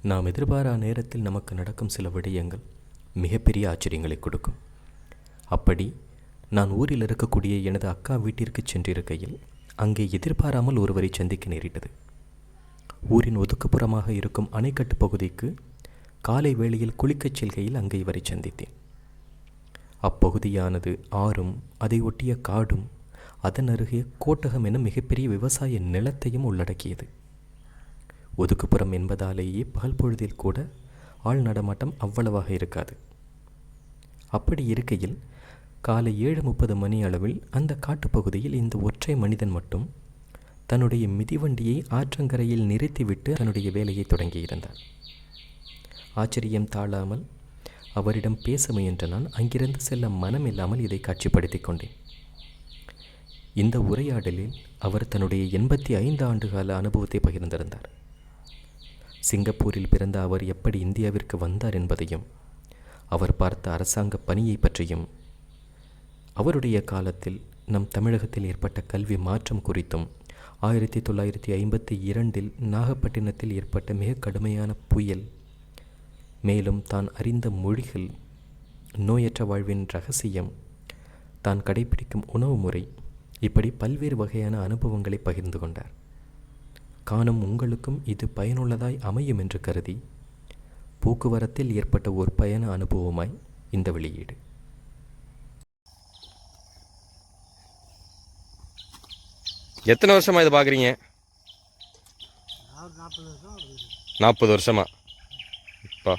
நாம் எதிர்பாரா நேரத்தில் நமக்கு நடக்கும் சில விடயங்கள் மிகப்பெரிய ஆச்சரியங்களை கொடுக்கும். அப்படி நான் ஊரில் இருக்கக்கூடிய எனது அக்கா வீட்டிற்கு சென்றிருக்கையில் அங்கே எதிர்பாராமல் ஒருவரை சந்திக்க நேரிட்டது. ஊரின் ஒதுக்குப்புறமாக இருக்கும் அணைக்கட்டு பகுதிக்கு காலை வேளையில் குளிக்கச் செல்கையில் அங்கே இவரை சந்தித்தேன். அப்பகுதியானது ஆறும் அதை ஒட்டிய காடும் அதன் அருகே கோட்டகம் என மிகப்பெரிய விவசாய நிலத்தையும் உள்ளடக்கியது. ஒதுக்குப்புறம் என்பதாலேயே பகல் பொழுதில் கூட ஆள் நடமாட்டம் அவ்வளவாக இருக்காது. அப்படி இருக்கையில் காலை 7:30 மணி அளவில் அந்த காட்டுப்பகுதியில் இந்த ஒற்றை மனிதன் மட்டும் தன்னுடைய மிதிவண்டியை ஆற்றங்கரையில் நிறுத்திவிட்டு தன்னுடைய வேலையை தொடங்கியிருந்தார். ஆச்சரியம் தாழாமல் அவரிடம் பேச முயன்ற நான் அங்கிருந்து செல்ல மனம் இல்லாமல் இதை காட்சிப்படுத்தி கொண்டேன். இந்த உரையாடலில் அவர் தன்னுடைய 85 ஆண்டுகால அனுபவத்தை பகிர்ந்திருந்தார். சிங்கப்பூரில் பிறந்த அவர் எப்படி இந்தியாவிற்கு வந்தார் என்பதையும், அவர் பார்த்த அரசாங்க பணியை பற்றியும், அவருடைய காலத்தில் நம் தமிழகத்தில் ஏற்பட்ட கல்வி மாற்றம் குறித்தும், 1952 நாகப்பட்டினத்தில் ஏற்பட்ட மிக கடுமையான புயல், மேலும் தான் அறிந்த மொழிகள், நோயற்ற வாழ்வின் இரகசியம், தான் கடைபிடிக்கும் உணவு முறை, இப்படி பல்வேறு வகையான அனுபவங்களை பகிர்ந்து கொண்டார். காணும் உங்களுக்கும் இது பயனுள்ளதாய் அமையும் என்று கருதி போக்குவரத்தில் ஏற்பட்ட ஒரு பயண அனுபவமாய் இந்த வெளியீடு. எத்தனை வருஷமா இது பார்க்குறீங்க? 40 வருஷமா? இப்போ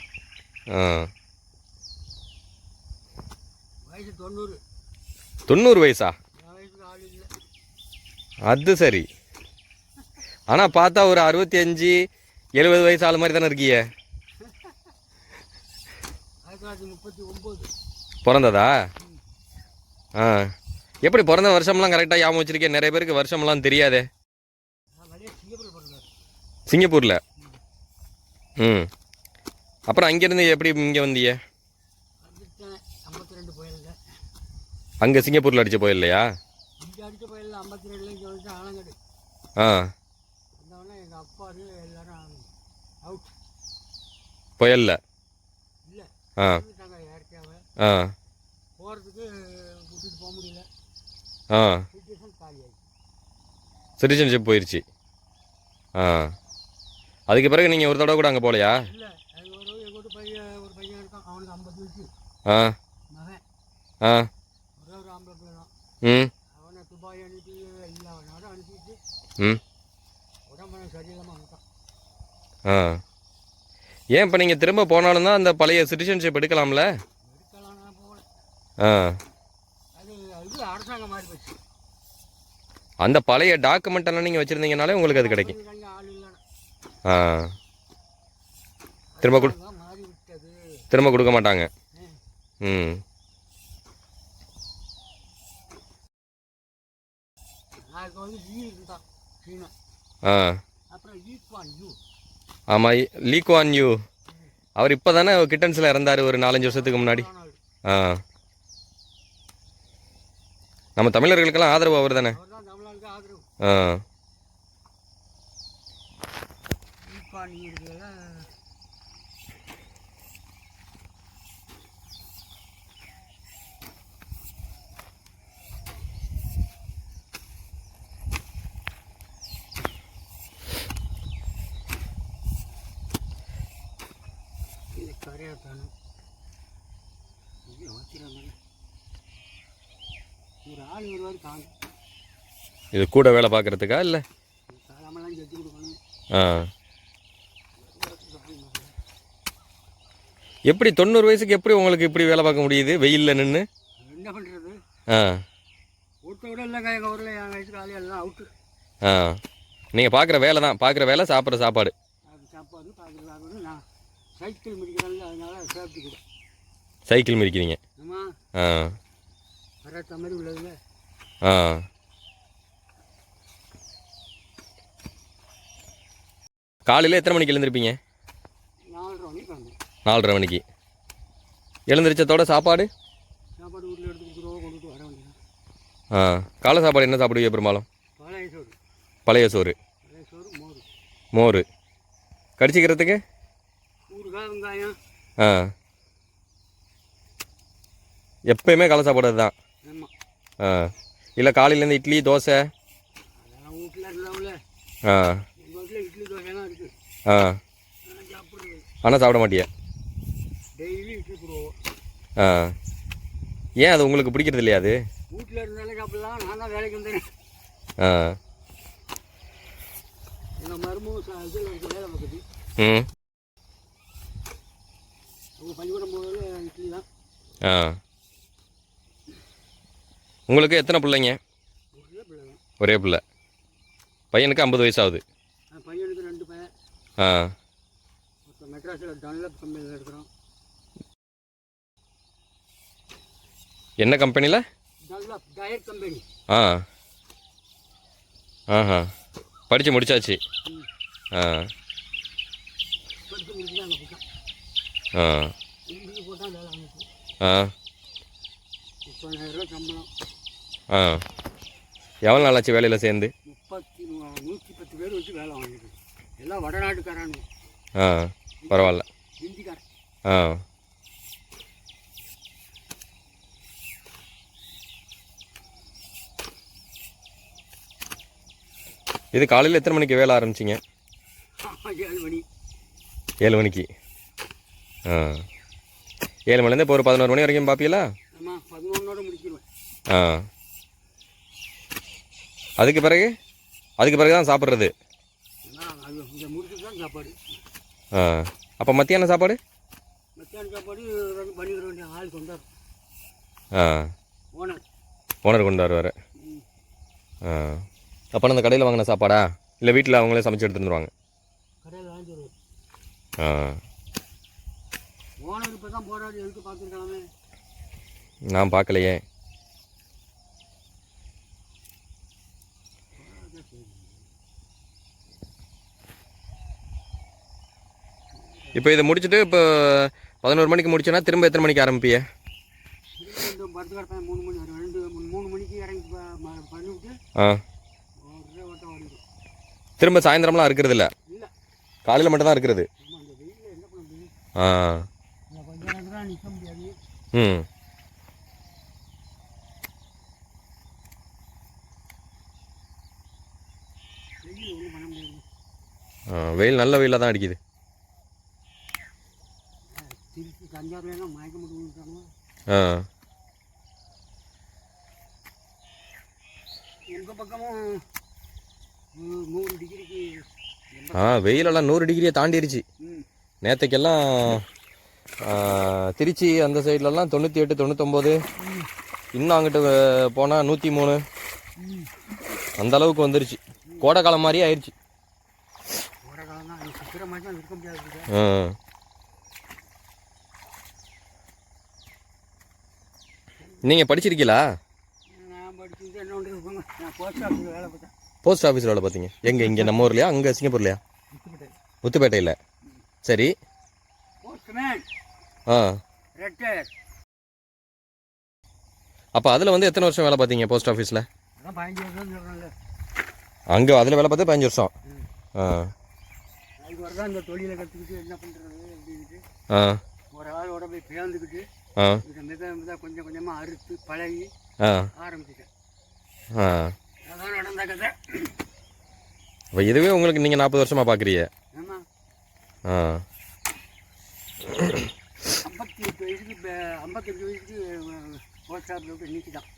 90 வயசா? அது சரி. ஆனால் பார்த்தா ஒரு 65-70 வயசு ஆள் மாதிரி தானே இருக்கீங்க. பிறந்ததா? எப்படி பிறந்த வருஷம்லாம் கரெக்டாக ஞாபகம் வச்சிருக்கேன்? நிறைய பேருக்கு வருஷம்லாம் தெரியாதே. சிங்கப்பூரில்? அப்புறம் அங்கேருந்து எப்படி இங்கே வந்தீங்க? அங்கே சிங்கப்பூரில் அடித்த போயில்லையா? புயல்ல? சிட்டிசன்ஷிப் போயிடுச்சு. அதுக்கு பிறகு நீங்கள் ஒரு தடவை கூட அங்கே போகலையா? ஏன் இப்போ நீங்கள் திரும்ப போனாலும் தான் அந்த பழைய சிட்டிசன்ஷிப் எடுக்கலாம்ல? அந்த பழைய டாக்குமெண்ட் எல்லாம் நீங்கள் வச்சுருந்தீங்கனாலே உங்களுக்கு அது கிடைக்கும். திரும்ப கொடுக்க மாட்டாங்க. ஆமாம், லீ குவான் யூ அவர் இப்போ தானே கிட்டன்ஸில் இறந்தார் ஒரு 4-5 வருஷத்துக்கு முன்னாடி. நம்ம தமிழர்களுக்கெல்லாம் ஆதரவு அவர் தானே. இது கூட வேலை பார்க்கறதுக்கா இல்லை? எப்படி 90 வயசுக்கு எப்படி உங்களுக்கு இப்படி வேலை பார்க்க முடியுது வெயில்ல நின்று? என்ன பண்ணுறது? நீங்கள் பார்க்குற வேலை தான், பார்க்குற வேலை, சாப்பிட்ற சாப்பாடு. சைக்கிள் மிதிக்கிறீங்க? காலையில் எத்தனை மணிக்கு எழுந்திருப்பீங்க? 4:30 மணிக்கு எழுந்திரிச்சதோட சாப்பாடு? காலை சாப்பாடு என்ன சாப்பிடுவீங்க பெரும்பாலும்? பழைய சோறு, மோர். கடிச்சிக்கிறதுக்கு ஊறுகாய் வெங்காயம். ஆ எப்பயுமே காலை சாப்பாடு தான். ஆமாம். ஆ இல்லை காலையிலேருந்து இட்லி தோசை? அதெல்லாம் வீட்டில் இருந்தாவில் ஆ எங்கள் வீட்டில் இட்லி தோசைலாம் இருக்குது. ஆ அதெல்லாம் சாப்பிட்றது. ஆனால் சாப்பிட மாட்டியா? டெய்லி இட்லி போடுவோம். ஆ ஏன் அது உங்களுக்கு பிடிக்கிறது இல்லையா அது? வீட்டில் இருந்தாலே சாப்பிடலாம். நான் தான் வேலைக்கு வந்தேன். ஆ எங்கள் மருமகம் இதில் இருக்க வேலை பார்க்குது. ம் அவங்க பள்ளிக்கூடம் போகிறது இட்லி தான். ஆ உங்களுக்கு எத்தனை பிள்ளைங்க? ஒரே பிள்ளை தான். ஒரே பிள்ளை. பையனுக்கு 50 வயசு ஆகுது. பையனுக்கு 2 பையன். ஆ ஒருத்தர் மெட்ராஸில் டன்லப் கம்பெனியில் இருக்கிறோம். என்ன கம்பெனியில்? Dunlop tyre company. ஆ ஆஹா படித்து முடிச்சாச்சு. ஆ படித்து முடிச்சு அங்கே போட்டான். ஆ இன்றைக்கி போட்டால் வேலை வாங்கிட்டு ஆ 30,000 சம்பளம். ஆ எவ்வளோ நாளாச்சு வேலையில் சேர்ந்து? 110 பேர் வச்சு வேலை வாங்கிட்டு. எல்லாம் வடநாட்டுக்காரானு. ஆ பரவாயில்ல. ஹிந்திக்காரன். ஆ இது காலையில் எத்தனை மணிக்கு வேலை ஆரம்பிச்சிங்க? 7 மணி. 7 மணிக்கு. ஆ 7 மணிலேருந்து இப்போ ஒரு 11 மணி வரைக்கும் பார்ப்பீங்களா? ஆமாம், 11ஓட முடிச்சிடுவேன். ஆ அதுக்கு பிறகு தான் சாப்பிட்றது. அது இங்கே முடிச்சுட்டு தான் சாப்பாடு. ஆ அப்போ மத்தியானம் சாப்பாடு? மத்தியானம் சாப்பாடு பண்ணிக்கிற வேண்டிய ஆள் கொண்டாரு. ஆ ஓனர் கொண்டு வருவார். ஆ அப்போ அந்த கடையில் வாங்கின சாப்பாடா இல்லை வீட்டில் அவங்களே சமைச்சு எடுத்துட்டு வந்துருவாங்க? கடையில் வாங்கிடுவோம். ஆ ஓனர் இப்போ தான் போராடி எதுக்கு பார்த்துருக்கலாமே. நான் பார்க்கலையே. இப்போ இதை முடிச்சுட்டு இப்போ 11 மணிக்கு முடிச்சேன்னா திரும்ப எத்தனை மணிக்கு ஆரம்பிப்பிய? படுத்து கிடப்பேன் 3 மணி 3 மணிக்கு இறங்கி பண்ணிவிட்டு ஆ ஒரே ஓட்டம் ஓடிடும். திரும்ப சாயந்தரம்லாம் இருக்கிறது இல்லை? இல்லை, காலையில் மட்டும் தான் இருக்கிறது. ஆமாம். இந்த வெயிலில் என்ன பண்ண முடியும்? ஆ கொஞ்ச நேரம் தான் நிற்க முடியாது. ம் வெயில் ஒன்றும் பண்ண முடியாது. வெயில் நல்ல வெயிலாக தான் அடிக்குது. திருச்சி தஞ்சாவூர்லாம் மயக்க முடியும்ட்டாங்க. ஆ எங்கள் பக்கமும் 100 டிகிரிக்கு. வெயிலெல்லாம் 100 டிகிரியை தாண்டிருச்சு. நேற்றுக்கெல்லாம் திருச்சி அந்த சைட்லலாம் 98 99, இன்னும் அங்கிட்டு போனால் 103 அந்த அளவுக்கு வந்துருச்சு. கோடை காலம் மாதிரியே ஆயிடுச்சு. கோடை காலம் தான் சுற்றுற மாதிரி தான் இருக்க முடியாது. ஆ நீங்கள் படிச்சிருக்கீங்களா? நான் படிச்சுட்டு என்ன பண்ணுறது, நான் போஸ்ட் ஆஃபீஸில் வேலை பார்த்தேன். போஸ்ட் ஆஃபீஸில் வேலை பார்த்தீங்க? இங்கே நம்ம ஊர்லையா அங்கே சிங்கப்பூர்லையா? முத்துப்பேட்டையில். சரி. போஸ்ட்மேன். ஆ ரெட்டர். அப்போ அதில் வந்து எத்தனை வருஷம் வேலை பார்த்தீங்க போஸ்ட் ஆஃபீஸில்? அதான் 15 வருஷம் சொல்கிறேன்ல. அங்கே அதில் வேலை பார்த்து 15 வருஷம். ஆ அதுக்கு வர தான் இந்த தொழிலை கற்றுக்கிட்டு என்ன பண்ணுறது அப்படின்ட்டு ஆ ஒரு ஆளோட போய் பேர்ந்துக்கிட்டு ஆ இதை மித கொஞ்சம் கொஞ்சமாக அறுத்து பழகி ஆ ஆரம்பிச்சிட்டேன். ஆ அதான் நடந்த கதை. அப்போ இதுவே உங்களுக்கு நீங்கள் 40 வருஷமாக பார்க்குறீங்க? ஆமாம். ஆ 58 வயசுக்கு 55 வயசுக்கு போஸ்ட் ஆஃபீஸில் விட்டு நீக்கி தான்.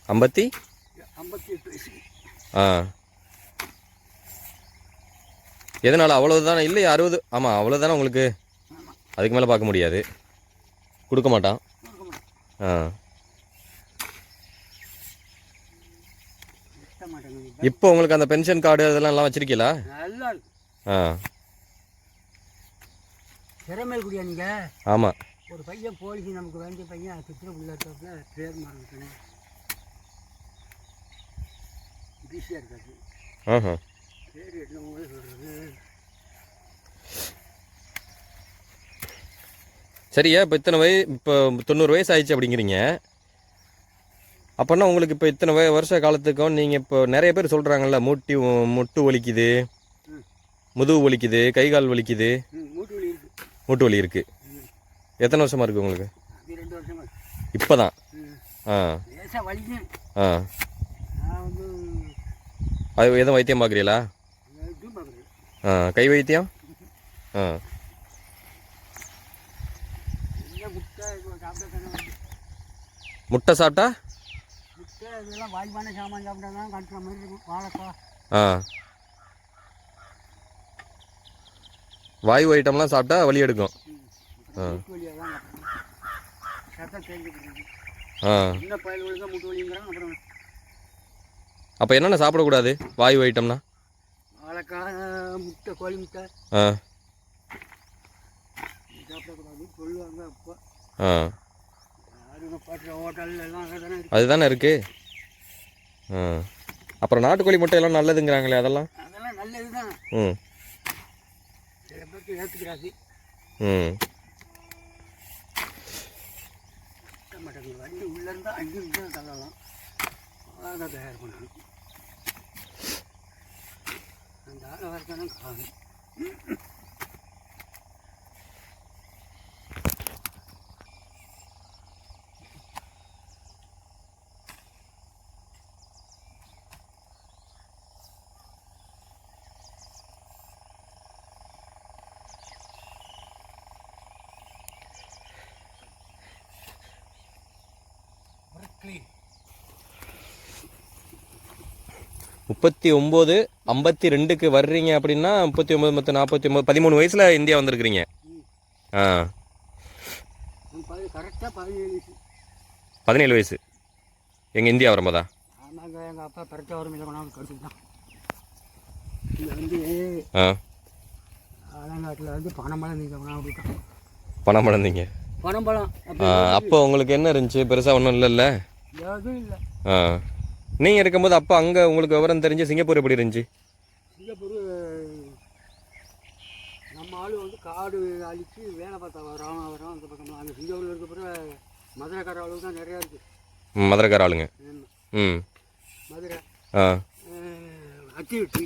58 வயசுக்கு. ஆ எதனால் அவ்வளோதானே? இல்லை 60. ஆமாம் அவ்வளோதானே உங்களுக்கு. ஆமாம். அதுக்கு மேலே பார்க்க முடியாது, கொடுக்க மாட்டான். கொடுக்க மாட்டேன். ஆ வெட்ட மாட்டேங்க. இப்போ உங்களுக்கு அந்த பென்ஷன் கார்டு அதெல்லாம் எல்லாம் வச்சுருக்கீங்களா? நல்லா இருக்கு. ஆ திறமை குடியா நீங்கள்? ஆமாம். ஒரு பையன் போலீஸ் நமக்கு வேண்டிய பையன் சித்திர உள்ளாட்டத்தில் பேர் மாறிட்டேன். பிஸியாக இருக்காது. ஆஹா பேர் என்ன சொல்கிறது. சரியா? இப்போ இப்போ 90 வயசு ஆயிடுச்சு அப்படிங்கிறீங்க. அப்போனா உங்களுக்கு இப்போ இத்தனை வருஷ காலத்துக்கும் நீங்கள் இப்போ நிறைய பேர் சொல்கிறாங்கல்ல, முட்டு வலிக்குது, முதுகு வலிக்குது, கை கால் வலிக்குது. மூட்டு வலி இருக்குது. மூட்டு வலி இருக்குது. எத்தனை வருஷமாக இருக்குது உங்களுக்கு? அது 2 வருஷமா இருக்கு. இப்போ தான். ஆ லேசாக வலிக்கும். ஆ நான் வந்து அது எதுவும் வைத்தியம் பார்க்குறீங்களா? இதுவும் பார்க்குறேன். ஆ கை வைத்தியம்? ஆ என்ன முட்டை சாப்பிட்டா தானே வந்து முட்டை சாப்பிட்டா? முட்டை இதெல்லாம் வாய்ப்பான சாமான் சாப்பிட்டா தான் கட்டுற மாதிரி இருக்கும். வாழைக்காய் ஆ வாயு ஐட்டம்லாம் சாப்பிட்டா வலி எடுக்கும். முட்டு வலியாக தான் சத்தம் தேங்கிட்டு ஆ சின்ன பயல்களுக்கு தான் முட்டு வலிங்கிறாங்க. அப்புறம் அப்போ என்னென்ன சாப்பிடக்கூடாது வாயு ஐட்டம்னா? வாழைக்காய், முட்டை, கோழி முட்டை ஆ சாப்பிடக்கூடாது சொல்லுவாங்க. அப்போ ஆ யாரும் பாட்டுற ஹோட்டல் எல்லாம் அங்கே தானே இருக்கு. அதுதானே இருக்குது. ஆ அப்புறம் நாட்டுக்கோழி முட்டையெல்லாம் நல்லதுங்கிறாங்களே அதெல்லாம்? அதெல்லாம் நல்லது தான். ம் சில பேருக்கு ஏற்றுக்கிறாது. ம் மாட்டேங்குது. வண்டி உள்ளேருந்து அங்கிருந்து தான் தள்ளலாம். அதை தயார் பண்ணணும். அந்த ஆளை வரத்தானே காணும். க்ளீன் 39 52க்கு வர்றீங்க அப்படின்னா 39 மொத்தம் 49 13 வயசில் இந்தியா வந்திருக்கிறீங்க. ஆ கரெக்டாக 17 வயசு. 17 வயசு எங்கள் இந்தியா வரும்போதா? ஆமாங்க. எங்கள் அப்பா கரெக்டாக வரும் இல்லை கொண்டாந்து கடுத்துக்கிட்டான். இங்கே வந்து ஆ ஆலங்காட்டில் வந்து பனம்பழம் நீங்கள் கொண்டாந்து விட்டான். பணம் பழந்தீங்க. பனம்பழம் அப்போ உங்களுக்கு என்ன இருந்துச்சு? பெருசாக ஒன்றும் இல்லைல்ல? எதுவும் இல்லை. ஆ நீங்கள் இருக்கும்போது அப்போ அங்கே உங்களுக்கு விவரம் தெரிஞ்சு சிங்கப்பூர் எப்படி இருந்துச்சு? சிங்கப்பூர் நம்ம ஆள் வந்து காடு அழித்து வேலை பார்த்தா வரோம் அந்த பக்கம்லாம். அங்கே சிங்கப்பூரில் இருக்க பிறகு மதுரைக்கார அளவுக்கு தான் நிறையா இருக்குது. மதுரைக்கார ஆளுங்க. ம் மதுரை, ஆ அத்திவெட்டி,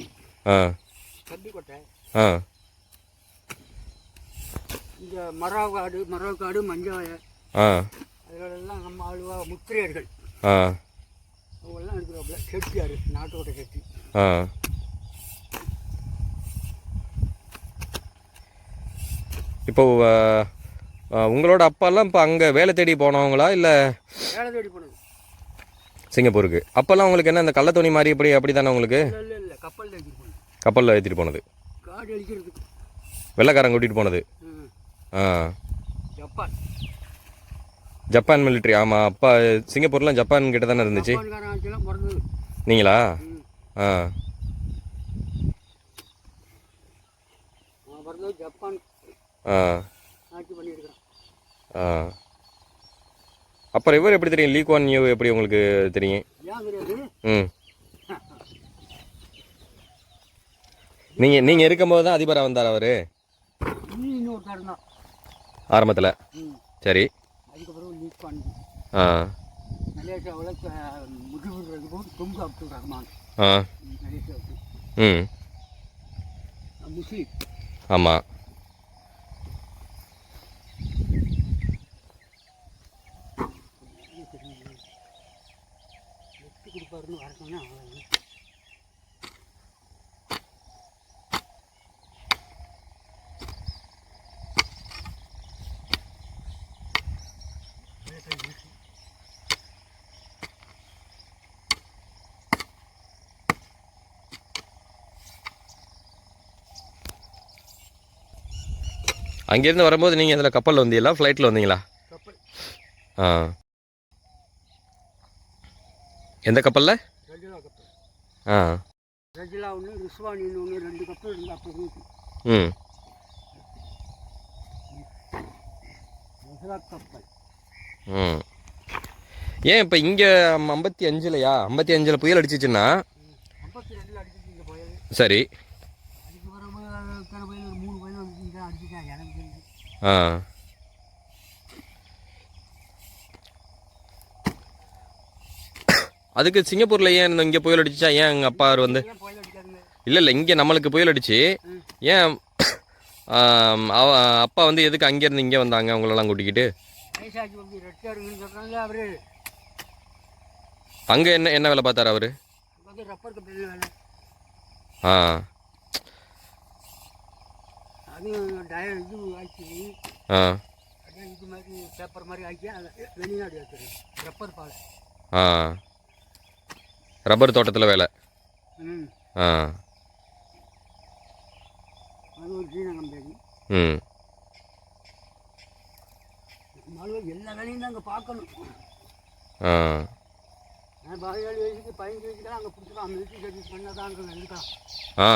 ஆ கள்ளிக்கோட்டை, ஆ இந்த மரவக்காடு, மஞ்சவாய ஆ அதிலெல்லாம் நம்ம ஆளுவா முத்திரையர்கள் ஆ அவங்கெல்லாம் இருக்கிறாப்புல. செட்டியார், நாட்டோட செட்டி. ஆ இப்போ உங்களோட அப்பாலாம் இப்போ அங்கே வேலை தேடி போனவங்களா இல்லை வேலை தேடி போனது சிங்கப்பூருக்கு? அப்போல்லாம் உங்களுக்கு என்ன இந்த கள்ளத்துணி மாதிரி அப்படி தானே உங்களுக்கு? இல்லை கப்பலில் ஏற்றிட்டு போனது. கப்பலில் ஏற்றிட்டு போனது? காடு அழிக்கிறதுக்கு வெள்ளைக்காரன் கூட்டிகிட்டு போனது? ஆ ஜப்பான் ஜப்பான் மிலிட்ரி. ஆமாம். அப்பா சிங்கப்பூர்லாம் ஜப்பான் கிட்ட தானே இருந்துச்சு. ஜப்பான்காரன் ஆட்சியெல்லாம் பிறந்தது. நீங்களா? ஆ அவன் பிறந்தது ஜப்பான் ஆ ஆட்சி பண்ணியிருக்கிறான். ஆ அப்புறம் இவர் எப்படி தெரியும்? லீ குவான் யூ எப்படி உங்களுக்கு தெரியும்? ஏன் தெரியாது? ம் நீங்கள் இருக்கும்போது தான் அதிபராக வந்தார் அவர் இன்னொருத்தர் தான் ஆரம்பத்தில்? சரி. அதுக்கப்புறம் லீக் பண்ணி ஆ மலேசியாவில் முதுகுறதுக்கு போது தொங்கு அப்துல் ரஹ்மான் ஆ மலேசியாவுக்கு ம் முஸ்லீம். ஆமாம். வெற்றி கொடுப்பாருன்னு வரணும்னா அங்கேருந்து வரும்போது நீங்கள் இதில் கப்பலில் வந்தீங்களா ஃப்ளைட்டில் வந்தீங்களா? கப்பல். ஆ எந்த கப்பலில்? ரஜிலா கப்பல். ஆ ரஜிலா ஒன்று, ரிஸ்வானின்னு ஒன்று, 2 கப்பல் இருந்தால் அப்போ இருக்கு. ம் ரஜிலா கப்பல். ம் ஏன் இப்போ இங்கே 55லையா? 55ல் புயல் அடிச்சிச்சுன்னா 52 அடிச்சுட்டு இங்கே போயது. சரி. அதுக்கு வரும்போது இத்தனை புயல் ஒரு 3 புயல் வந்து இங்கே அடிச்சுட்டாங்க. எனக்கு தெரிஞ்சு ஆ அதுக்கு சிங்கப்பூரில் ஏன் இங்கே புயல் அடிச்சா ஏன் எங்கள் அப்பா வந்து ஏன் புயல் அடிக்காதுங்க? இல்லை இங்கே நம்மளுக்கு புயல் அடிச்சு ஏன் அப்பா வந்து எதுக்கு அங்கேருந்து இங்கே வந்தாங்க உங்களெல்லாம் கூட்டிக்கிட்டு? வயசாக்கி வந்து ரெட்டியாருங்கன்னு சொல்கிறாங்களே அவர். அங்கே என்ன என்ன வேலை பார்த்தாரு அவர்? வந்து ரப்பர் கம்பெனியில் வேலை. ஆ அதுவும் இது ஆக்கி ஆ அப்படியே இது மாதிரி பேப்பர் மாதிரி ஆக்கி அதை வெளிநாடு ஏற்றுறது ரப்பர் பால். ஆ ரப்பர் தோட்டத்தில் வேலை. ம் ஆ அது ஒரு சீன கம்பெனி. ம் இருந்தாலும் எல்லா வேலையும் தான் அங்கே பார்க்கணும். ஆ நான் 17 வயசுக்கு 15 வயசுக்கெல்லாம் அங்கே பிடிச்சிக்கலாம். மிலிட்ரி சர்வீஸ் பண்ணால் தான் அங்கே இருக்கான். ஆ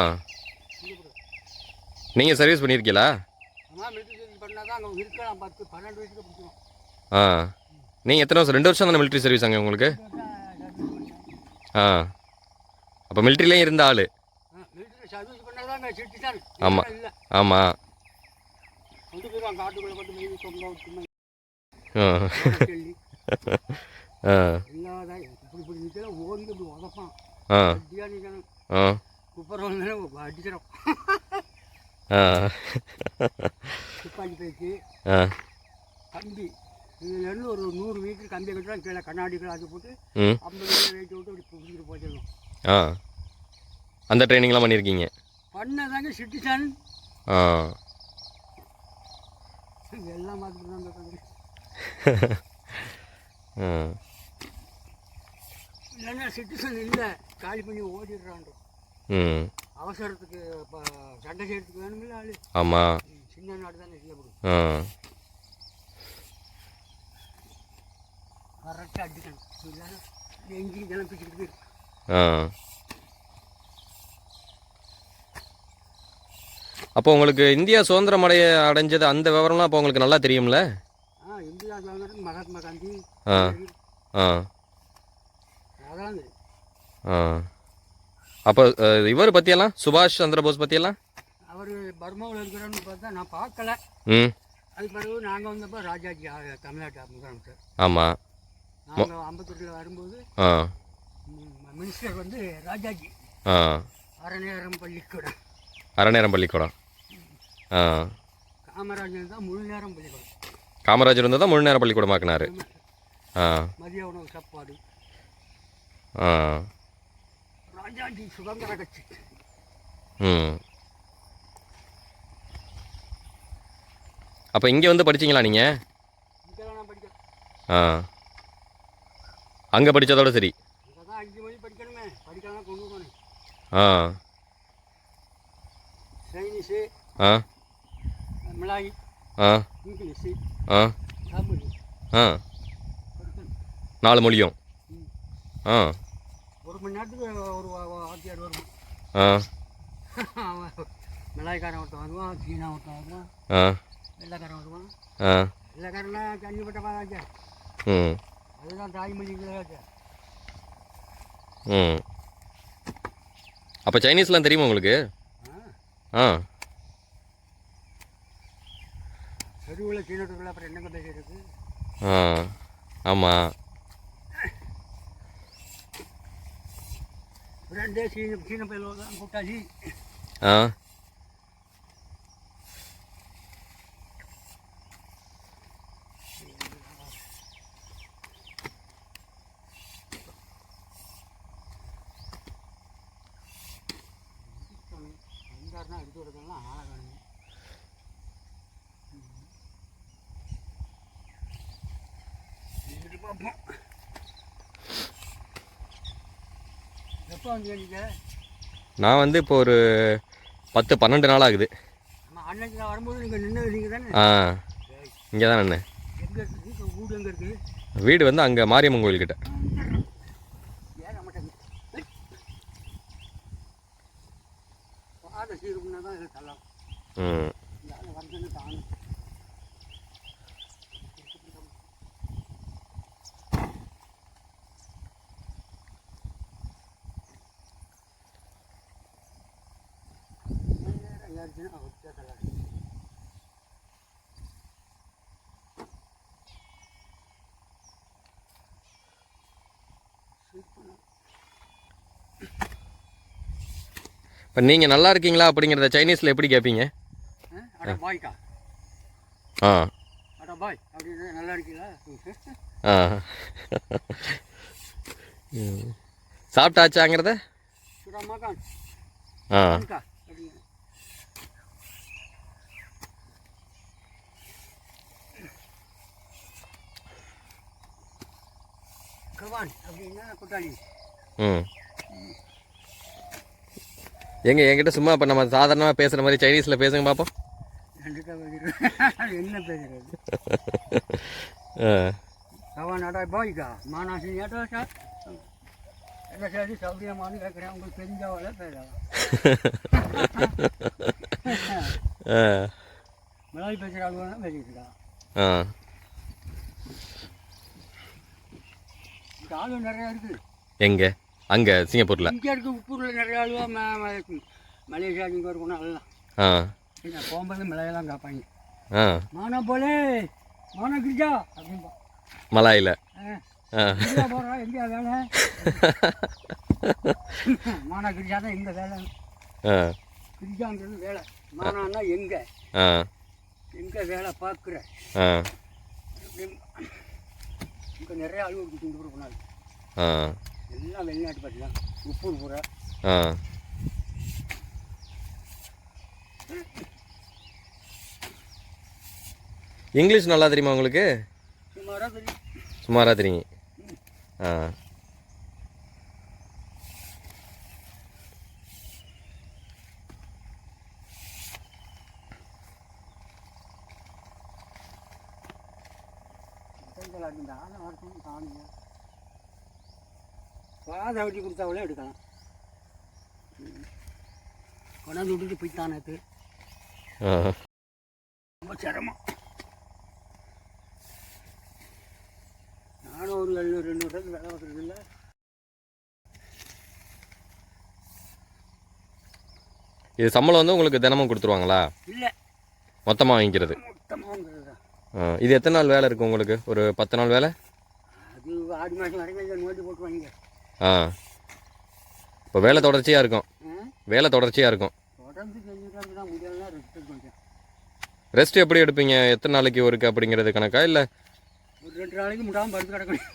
நீங்கள் சர்வீஸ் பண்ணியிருக்கீங்களா? ஆமாம், மிலிட்ரி சர்வீஸ் பண்ணால் தான் அங்கே இருக்கலாம். 10 12 வயசுக்கு பிடிச்சிக்கலாம். ஆ நீங்கள் எத்தனை வருஷம்? 2 வருஷம் தானே மிலிட்ரி சர்வீஸ் அங்கே உங்களுக்கு? ஆ அப்போ மிலிட்ரிலேயும் இருந்த ஆள். மிலிட்ரி சர்வீஸ் பண்ணால் தான் அங்கே சிட்டிதான். ஆமாம் இல்லை ஆமாம். கொண்டு போயிடுவான் காட்டுக்குள்ளே கொண்டு போய் சொந்தம் சும்மா ஆ சொல்லி ஆ இல்லாத இப்படி நிற்கலாம். ஓடி இப்படி உதப்பான். ஆ அடியாக நிற்கணும். ஆ குப்பரம் அடிச்சிடும். ஆ துப்பாக்கி போயிடுச்சு. ஆ கம்பி இதுலேருந்து ஒரு 100 மீட்டர் கம்பி கட்டலாம். கீழே கண்ணாடிகள் அது போட்டு ம் 50 மீட்டர் வெயிட் விட்டு அப்படி பிடிச்சிட்டு போயிடணும். ஆ அந்த ட்ரைனிங்லாம் பண்ணியிருக்கீங்க? பண்ணதாங்க சிட்டிசன் ஆ எல்லாம் பார்த்துட்டு தான் இருக்காங்க. ஆ இல்லைன்னா சிட்டிசன் இல்லை, காலி பண்ணி ஓடிடுறான். ம் அவசரத்துக்கு இப்போ சண்டை செய்யறதுக்கு வேணுமில்ல ஆள். ஆமாம். சின்ன நாடு தானே செய்யப்படும். ஆ கரெக்டாக அடிக்கணும். இல்லைன்னா எங்கேயும் கிளம்பிச்சுக்கிட்டு. ஆ அப்போ உங்களுக்கு இந்தியா சுதந்திரம் அடைஞ்சது அந்த விவரம்லாம் அப்போ உங்களுக்கு நல்லா தெரியும்ல? இந்தியா சுதந்திரம் மகாத்மா காந்தி. ஆ ஆ அதான் ஆ அப்போ இவர் பற்றியெல்லாம் சுபாஷ் சந்திர போஸ் பற்றியெல்லாம்? அவர் பர்மாவில் இருக்கிறோன்னு பார்த்தா நான் பார்க்கல. ம் அதுக்கு பிறகு நாங்கள் வந்தப்போ ராஜாஜி தமிழ்நாட்டு முதலமைச்சர். ஆமாம். நாங்கள் 58 வரும்போது ஆ மினிஸ்டர் வந்து ராஜாஜி. ஆ அரைநேரம் பள்ளிக்கூடம். அரைநேரம் பள்ளிக்கூடம். ஆ காமராஜர் தான் முழு நேரம் பள்ளிக்கூடம். காமராஜர் இருந்தால் தான் முழு நேரம் பள்ளிக்கூடம் ஆக்கினார். ஆ மதிய உணவு சாப்பாடு. ஆ ராஜாஜி சுதந்திர கட்சி. ம் அப்போ இங்கே வந்து படிச்சிங்களா நீங்கள்? இங்கெல்லாம் நான் படிக்கிறேன். ஆ அங்கே படித்ததோட சரி. இங்கே தான் 5 மணி படிக்கணுமே, படிக்கலாம் கொண்டு போகணும். ஆ சைனீஸு, ஆ மிளாய், ஆ இங்கிலீஷு, ஆ தமிழ் ஆ படிக்கணும். 4 மொழியும். ஆ 1 மணி நேரத்துக்கு ஒரு வாத்தியார் வருவான். ஆ மிளாய்க்காரன் ஒருத்தன் வருவான், சீனா ஒருத்தன் வருவான், ஆ வெள்ளைக்காரன் வருவான். ஆ வெள்ளைக்காரனா தண்ணிப்பட்ட வாங்க. ம் அதுதான் தாய்மொழிங்களாச்சு. ம் அப்போ சைனீஸ்லாம் தெரியுமா உங்களுக்கு? ஆ தெருவில் சீனத்துக்குள்ள அப்புறம் என்னங்க பேசுறது? ஆ ஆமாம். ரெண்டே சீன பயில தான் கூட்டாளி. ஆ இருந்தாருன்னா எடுத்து வரதெல்லாம் ஆளாகணும். பார்ப்போம். எப்போ வந்து நீங்கள்? நான் வந்து இப்போ ஒரு 10-12 நாள் ஆகுது. ஆமாம், அன்னைக்கு நான் வரும்போது நீங்கள் நின்று நீங்கள் தானே? ஆ இங்கே தான் நின்று. எங்கே இருக்குது இப்போ வீடு? எங்கே இருக்குது வீடு? வந்து அங்கே மாரியம்மன் கோயில்கிட்ட. ஏன் மாட்டேங்க பாதை சீருக்குன்னா தான் இதில் தள்ளலாம். ம் இந்த ஆள் வந்து தானும் ஏறிச்சுன்னா வச்சா தள்ளாது. இப்போ நீங்கள் நல்லா இருக்கீங்களா அப்படிங்கிறத சைனீஸில் எப்படி கேட்பீங்க? அட பாய்க்கா ஆ அட பாய் அப்படின்னு நல்லா இருக்கீங்களா? ஆ சாப்பிட்டாச்சாங்கிறத? சுடாமாக்கான் ஆ அக்கா அப்படின்னு கவான் அப்படின்னா கூட்டாளி. ம் என்கிட்ட சும்மா இப்போ நம்ம சாதாரணமாக பேசுகிற மாதிரி சைனீஸில் பேசுங்க பார்ப்போம். என்ன பேசுறது? ஆ கவான் அடா பாய்க்கா மானாசி ஏட்டா சார் என்ன சரி சௌரியமானு கேட்குறேன். உங்களுக்கு தெரிஞ்சவள பேசலாம். மலாய் பேசுகிற ஆளுங்க தான் பேசிட்டு ஆ இங்கே ஆளு நிறையா இருக்குது. எங்கே? அங்கே சிங்கப்பூரில்? இங்கே இருக்க உப்பூரில் நிறைய ஆளுவா மலேசியா இங்கே இருக்கணும் எல்லாம். ஆ நான் போகும்போது மலையெல்லாம் காப்பாங்க. ஆ மானா போலே மானா கிரிஜா அப்படின்பா. மலாயில்? ஆ கிரிஜா போகிறா எங்கேயா வேலை? மானா கிரிஜா தான் எங்கே வேலை? ஆ கிரிஜாங்கிறது வேலை. மானான்னா எங்கே ஆ எங்கே வேலை பார்க்குற ஆ அப்படின்னு. இங்கே நிறைய ஆளுங்க கொண்டு போனாங்க. ஆ எல்லாம் வெளிநாட்டு பற்றி தான். உப்பூர் பூரா. ஆ இங்கிலீஷ் நல்லா தெரியுமா உங்களுக்கு? சுமாராக தெரியும். சுமாராக தெரியும். ஆ இந்த ஆளை வரணும் காணுங்க. பாதை வெட்டி கொடுத்தாவளே எடுக்கலாம். கொண்டாந்து விட்டுட்டு போய்த்தானது ரொம்ப சிரமம். நானும் ஒரு 200 ரூபாய்க்கு வேலை பார்க்குறது இல்லை. இது சம்பளம் வந்து உங்களுக்கு தினமும் கொடுத்துருவாங்களா? இல்லை மொத்தமாக வாங்கிக்கிறது? மொத்தமாகங்கிறது தான். இது எத்தனை நாள் வேலை இருக்குது உங்களுக்கு? ஒரு 10 நாள் வேலை? அது ஆடி மாதம் வரைக்கும் இதை நோண்டி போட்டு வாங்க. ஆ இப்போ வேலை தொடர்ச்சியாக இருக்கும்? வேலை தொடர்ச்சியாக இருக்கும். தொடர்ந்து செஞ்சுட்டு தான் முடியலாம். ரெஸ்ட் கொஞ்சம். ரெஸ்ட் எப்படி எடுப்பீங்க? எத்தனை நாளைக்கு ஒருக்கு அப்படிங்கிறது கணக்கா இல்லை? ஒரு 2 நாளைக்கு முடாமல் படுத்து கிடக்கணும்.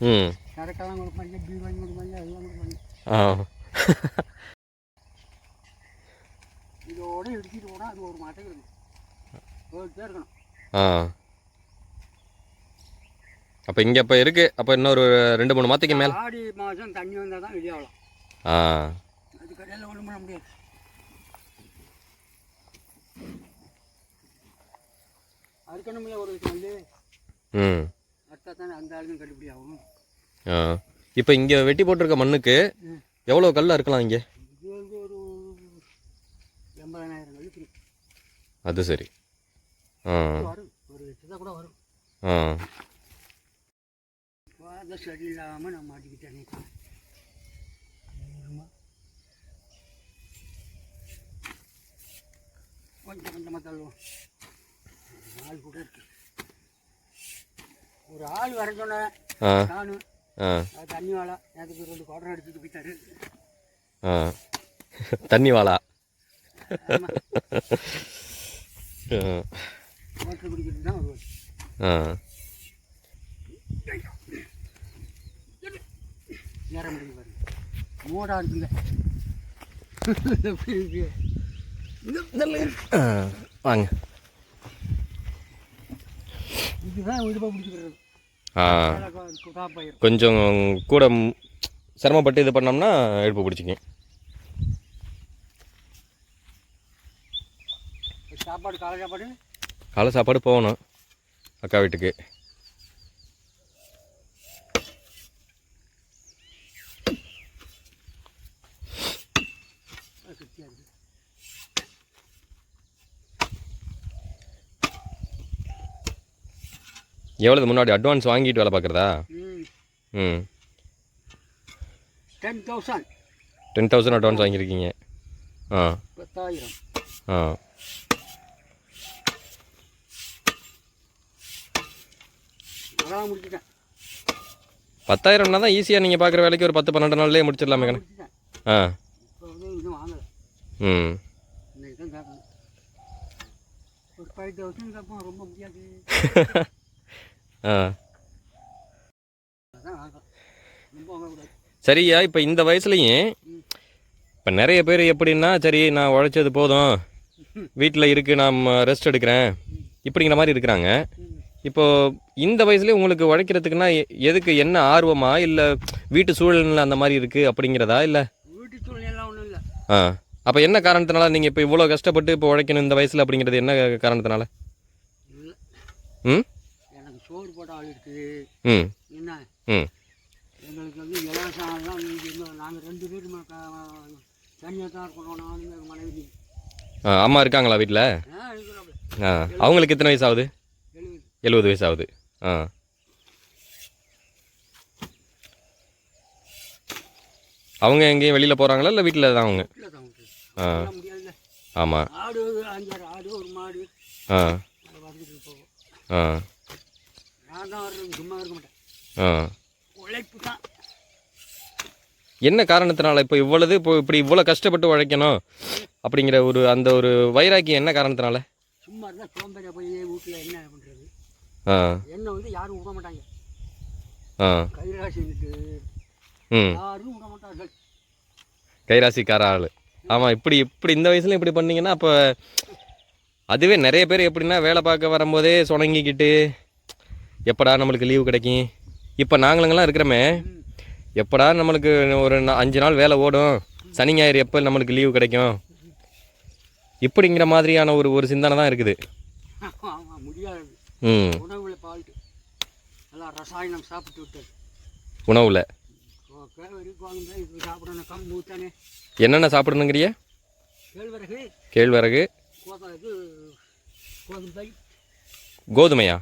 ம் கரெக்டாலாம் கொடுப்பாங்க. பீ வாங்கி கொடுப்பாங்க. எல்லாம் கொடுப்பாங்க. ஆ இதோடு இடிச்சிட்டு போனால் அது ஒரு மாட்டம் இருக்கும். போயிட்டே இருக்கணும். ஆ அப்போ இங்கே இப்போ இருக்குது. அப்போ இன்னொரு 2-3 மாதத்துக்கு மேலே? ஆடி மாதம் தண்ணி வந்தால் தான் வெளியாகலாம். ஆ அது கடையில் ஒன்றும் பண்ண முடியாது. அறுக்கணும்ல ஒரு விஷயம் வந்து ம் அறுத்தா தானே அந்த ஆளுக்கும் கட்டுப்படி ஆகும். ஆ இப்போ இங்கே வெட்டி போட்டிருக்க மண்ணுக்கு எவ்வளோ கல் அறுக்கலாம் இங்கே? இது வந்து ஒரு 80,000 கழிச்சு அது சரி. ஆ வரும். ஒரு லட்சம் கூட வரும். ஆ அதை சரியில்லாமல் நான் மாட்டிக்கிட்டேனே. கொஞ்சம் கொஞ்சமாக தள்ளுவோம். ஆள் கூட இருக்கு. ஒரு ஆள் வர சொன்னேன் நானும். அது தண்ணி வாழா நேரத்துக்கு 2 குடம் அடிச்சுட்டு போயிட்டாரு. தண்ணி வாழா மோட்டர் பிடிக்கிறது தான் வருவார். ஏற முடியும் பாருங்க. மூடாக இருக்குங்க. வாங்க. இதுதான் விடுப்பாக பிடிச்சிக்கிறது. கொஞ்சம் கூட சிரமப்பட்டு இது பண்ணோம்னா எடுப்பு பிடிச்சிங்க. சாப்பாடு காலை சாப்பாடு போகணும் அக்கா வீட்டுக்கு. எவ்வளவு முன்னாடி அட்வான்ஸ் வாங்கிட்டு வேலை பார்க்குறதா? ம் 10,000 அட்வான்ஸ் வாங்கியிருக்கீங்க. ஆ 10,000. ஆ அதான் முடிச்சுட்டேன். 10,000னா தான் ஈஸியாக நீங்கள் பார்க்குற வேலைக்கு ஒரு 10-12 நாள்லேயே முடிச்சிடலாமே கண்ணே. ஆ இப்போ வந்து இன்னும் வாங்கலை. ம் இன்னைக்கு தான் கேட்கணும். 45 வருஷத்துக்கு அப்புறம் ரொம்ப முடியாது. ஆ அதான் ஆகும். ரொம்ப வாங்கக்கூடாது. சரியா, இப்போ இந்த வயசுலையும் இப்போ நிறைய பேர் எப்படின்னா, சரி நான் உழைச்சது போதும், வீட்டில் இருக்குது, நான் ரெஸ்ட் எடுக்கிறேன், இப்படிங்கிற மாதிரி இருக்கிறாங்க. இப்போ இந்த வயசுலேயே உங்களுக்கு உழைக்கிறதுக்குன்னா எதுக்கு, என்ன ஆர்வமா, இல்லை வீட்டு சூழல்ல அந்த மாதிரி இருக்குது அப்படிங்கிறதா, இல்லை? வீட்டு சூழ்நிலாம் ஒன்றும் இல்லை. ஆ அப்போ என்ன காரணத்தினால நீங்கள் இப்போ இவ்வளோ கஷ்டப்பட்டு இப்போ உழைக்கணும் இந்த வயசில் அப்படிங்கிறது என்ன காரணத்தினால? இல்லை, ம் எனக்கு சோறு போட்ட ஆள் இருக்குது. ம் என்ன ம் எங்களுக்கு வந்து இலவசம்லாம் நாங்கள் 2 பேரும் தனியாக தான் இருக்கணும். நான் எங்கள் மனைவி. அம்மா இருக்காங்களா வீட்டில்? இருக்கிறோம். அவங்களுக்கு எத்தனை வயசு ஆகுது? 70 வயசு ஆகுது. அவங்க எங்கேயும் வெளியில் போகிறாங்களா, இல்லை வீட்டில் தான் அவங்க? வீட்டில் தான் உண்டு. ஆ முடியாது. ஆமாம். ஆடு 5-6 ஆடு, ஒரு மாடு ஆ அதை வளர்த்துட்டு போவோம். ஆ நான் தான் வர்றது, சும்மா இருக்க மாட்டேன். ஆ உழைப்பு தான். என்ன காரணத்தினால இப்போ இப்படி இவ்வளோ கஷ்டப்பட்டு உழைக்கணும் அப்படிங்கிற அந்த ஒரு வைராக்கியம் என்ன காரணத்தினால? சும்மா இருந்தால் சோம்பேறியா போய் வீட்டில் என்ன பண்ணுறது? ஆ என்ன வந்து யாரும் விட மாட்டாங்க. ஆ கைராசின்ட்டு ம் யாரும் விட மாட்டார்கள். கைராசிக்கார ஆள். ஆமாம், இப்படி இந்த வயசுல இப்படி பண்ணீங்கன்னா அப்போ அதுவே நிறைய பேர் எப்படின்னா வேலை பார்க்க வரும்போதே சுணங்கிக்கிட்டு எப்படா நம்மளுக்கு லீவு கிடைக்கும். இப்போ நாங்களுங்கெல்லாம் இருக்கிறோமே, எப்படா நம்மளுக்கு ஒரு 5 நாள் வேலை ஓடும், சனி ஞாயிறு எப்போ நம்மளுக்கு லீவு கிடைக்கும், இப்படிங்கிற மாதிரியான ஒரு சிந்தனை தான் இருக்குது. ஆமாம், முடியாது. ம் உணவுல பால்ட்டு எல்லாம் ரசாயனம் சாப்பிட்டு விட்டது. உணவில் கேழ்வரகு, கோதுமை இப்போ சாப்பிடணும். கம்பு தானே. என்னென்ன சாப்பிடணுங்கிறிய? கேழ்வரகு, கேழ்வரகு, கோதுமை. கோதுமையா?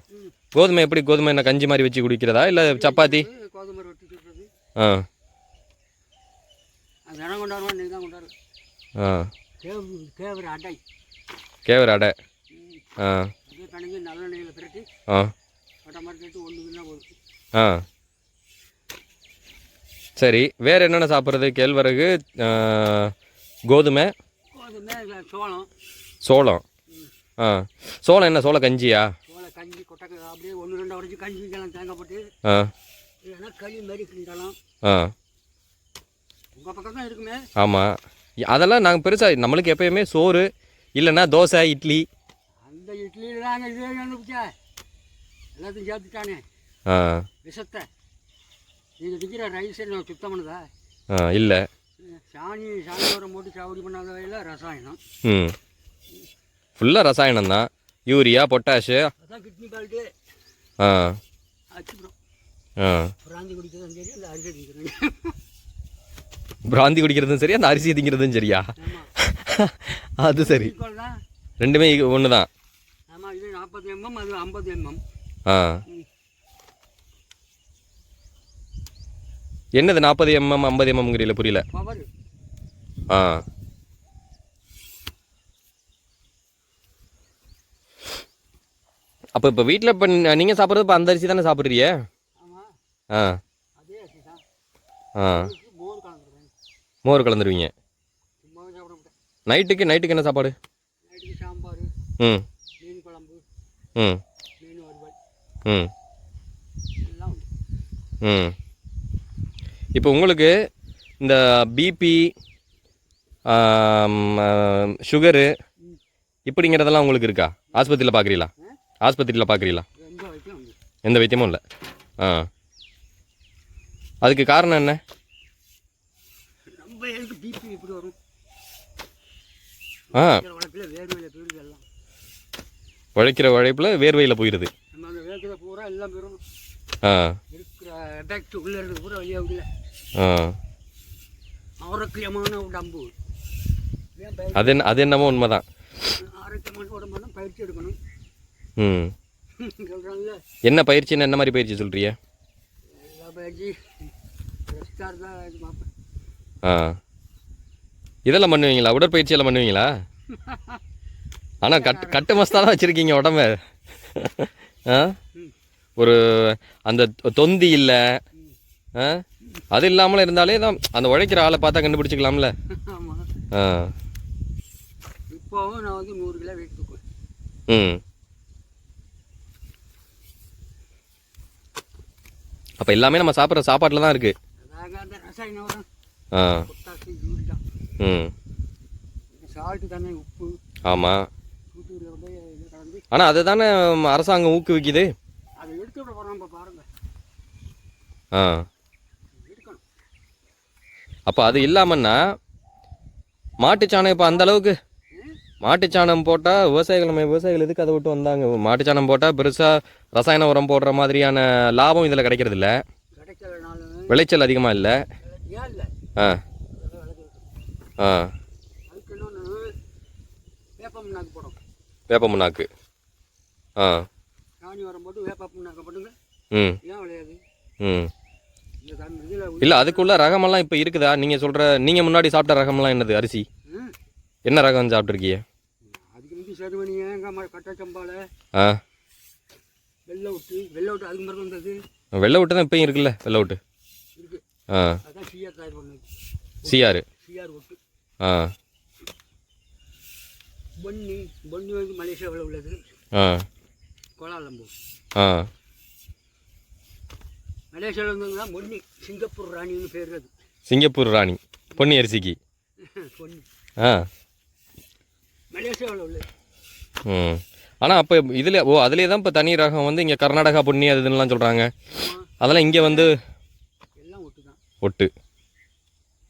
கோதுமை எப்படி? கோதுமை என்ன கஞ்சி மாதிரி வச்சு குடிக்கிறதா, இல்லை சப்பாத்தி? கோதுமை ரொட்டி சுடுறது. ஆ அது தினம் கொண்டாடுவோம், இன்றைக்கி தான் கொண்டாடுறோம். ஆ கேழ்வரகு அடை. கேழ்வரகு அடை. ஆ அப்படியே கணக்கு நல்லெண்ணெயில் பிரட்டி ஆ அடை மாதிரி கட்டி ஒன்று போதும். ஆ சரி, வேறு என்னென்ன சாப்பிட்றது? கேழ்வரகு, கோதுமை, சோளம். சோளம். ஆ சோளம் என்ன, சோள கஞ்சியா? சோள கஞ்சி கொட்டை அப்படியே 1-2 உடச்சி கஞ்சி வைக்கலாம், தேங்காய் போட்டு. ஆ இல்லைன்னா களி மாதிரி கிண்டலாம். ஆ உங்கள் பக்கம் தான் இருக்குமே. ஆமாம், அதெல்லாம் நாங்கள் பெருசாக நம்மளுக்கு எப்பயுமே சோறு இல்லைன்னா தோசை, இட்லி. அந்த இட்லியில் தாங்க இதே அனுப்பிச்சா எல்லாத்தையும் சேர்த்துட்டானே ஆ விஷத்தை. நீங்கள் திக்கிற ரைஸ் என்ன சுத்தம் பண்ணுதா? இல்லை. சாணியோரம் போட்டு சாவடி பண்ணாத வகையில் ரசாயனம். ம் ஃபுல்லாக ரசாயனம் தான். Urea, potash. அதான் கிட்னி பால்ட்டு. ஆ அச்சுப்புறம் ஆ பிராந்தி குடிக்கிறதும் சரி, அந்த அரிசி திங்கிறதும். பிராந்தி குடிக்கிறதும் சரி, அந்த அரிசி திங்கிறதும் சரியா? ஆமாம், அது சரி. ஈக்குவல் தான். ரெண்டுமே ஒன்று தான். ஆமாம், இது 40 mm, அது 50 mm. ஆ என்னது 40 mm 50 mmங்கிறீல? புரியல. பவர். ஆ அப்போ இப்போ வீட்டில் இப்போ நீங்கள் சாப்பிட்றது இப்போ அந்த அரிசி தானே சாப்பிட்றீங்க? ஆமாம், ஆ அதே அரிசி தான். ஆ மோர் கலந்துருவேன். மோர் கலந்துருவீங்க. சும்மாவே சாப்பிட மாட்டேன். நைட்டுக்கு என்ன சாப்பாடு? நைட்டுக்கு சாம்பார், ம் மீன் குழம்பு, ம் மீன் வறுவல் ம் எல்லாம் உண்டு. ம் இப்போ உங்களுக்கு இந்த பிபி, சுகரு இப்படிங்கிறதெல்லாம் உங்களுக்கு இருக்கா? ஆஸ்பத்திரியில் பார்க்குறீங்களா? ஆஸ்பத்திரியில் பார்க்குறீங்களா? எந்த வரைக்கும் உண்டு. எந்த வைத்தியமும் இல்லை. ஆ அதுக்கு காரணம் என்ன? நம்ம எதுக்கு பிபி இப்படி வரும்? ஆ உழைப்பில் வேர்வையில் போயிடுது எல்லாம். உழைக்கிற உழைப்பில் வேர்வையில் போயிடுது. நம்ம அந்த வேர்க்கில் பூரா எல்லாம் போயிடும். ஆ இருக்கிற எஃபெக்ட் உள்ளே இருக்கிறது பூரா வெளியே விடல. ஆ ஆரோக்கியமான உடம்பு. அது என்னமோ உண்மைதான். ஆரோக்கியமான உடம்பு தான் பயிற்சி எடுக்கணும். ம் சொல்கிறாங்கல்ல, என்ன பயிற்சின்னு என்ன மாதிரி பயிற்சி சொல்கிறீங்க? எல்லா பயிற்சி ரெஸ்டார் தான் இது பார்ப்பேன். ஆ இதெல்லாம் பண்ணுவீங்களா? உடற்பயிற்சியெல்லாம் பண்ணுவீங்களா? ஆனால் கட்டு மஸ்தாக தான் வச்சுருக்கீங்க உடம்ப. ஆ ஒரு அந்த தொந்தி இல்லை, ஆ அது இல்லாமல் இருந்தாலே தான் அந்த உழைக்கிற ஆளை பார்த்தா கண்டுபிடிச்சிக்கலாம்ல. ஆமாம், ஆ இப்போவும் நான் வந்து 100 கிலோ வெயிட் தூக்குவேன். ம் அப்போ எல்லாமே நம்ம சாப்பிட்ற சாப்பாட்டில் தான் இருக்குது. அதாங்க அந்த ரசாயன உரம், ஆ. பொட்டாசு, யூரியா, ம். சால்ட்டு தானே, உப்பு, ஆமாம். தூத்துக்குடியில் வந்து இது கலந்து ஆனால் அதை தானே அரசாங்கம் ஊக்குவிக்குது. அதை எடுத்து விட போகிறோம். இப்போ பாருங்கள், ஆ. எடுக்கணும். அப்போ அது இல்லாமன்னா மாட்டுச்சாணம் இப்போ அந்த அளவுக்கு மாட்டுச்சாணம் போட்டால் விவசாயிகள் எதுக்கு அதை விட்டு வந்தாங்க? மாட்டுச்சாணம் போட்டால் பெருசாக ரசாயன உரம் போடுற மாதிரியான லாபம் இதில் கிடைக்கிறது இல்லை, கிடைக்கலனாலும் விளைச்சல் அதிகமாக இல்லை. ஏன் இல்லை, ஆ. அதெல்லாம் விளைஞ்சிருக்கு. ஆ. அதுக்கு இன்னொன்று வேப்ப முன்னாக்கு போடும். வேப்ப முன்னாக்கு. ஆ. சாணி உரம் போட்டு வேப்ப முன்னாக்க போட்டுங்க, ம். ஏன் விளையாது? ம். இந்த தண்ணி இதில் இல்லை, அதுக்குள்ள ரகமெல்லாம் இப்போ இருக்குதா? நீங்கள் முன்னாடி சாப்பிட்ட ரகமெல்லாம் என்னது? அரிசி என்ன ரகம் சாப்பிட்ருக்கீங்க? அதுக்கு முந்தி செருமணிங்க, எங்கள் கட்டச்சம்பால், ஆ. வெள்ளை விட்டு அதுக்கு மாதிரி வந்தது வெள்ளை விட்டு தான் இப்பயும் இருக்குல்ல, வெள்ளை விட்டு இருக்குது. ஆ. அதான் சிஆர் தயார் பண்ணது. சிஆர். சிஆர் ஒட்டு. ஆ. பொன்னி வந்து மலேசியாவில் உள்ளது. ஆ. கோலாலம்பூர். ஆ. மலேசியாவில் இருந்ததுதான் பொன்னி, சிங்கப்பூர் ராணின்னு பேர். அது சிங்கப்பூர் ராணி பொன்னி அரிசிக்கு. பொன்னி ஆ. மலேசியாவில் உள்ளது. ம். ஆனால் அப்போ இதில் அதிலே தான் இப்போ தனி ரகம் வந்து இங்கே கர்நாடகா பொன்னி அது இதுன்னெலாம் சொல்கிறாங்க. அதெல்லாம் இங்கே வந்து எல்லாம் ஒட்டு தான். ஒட்டு.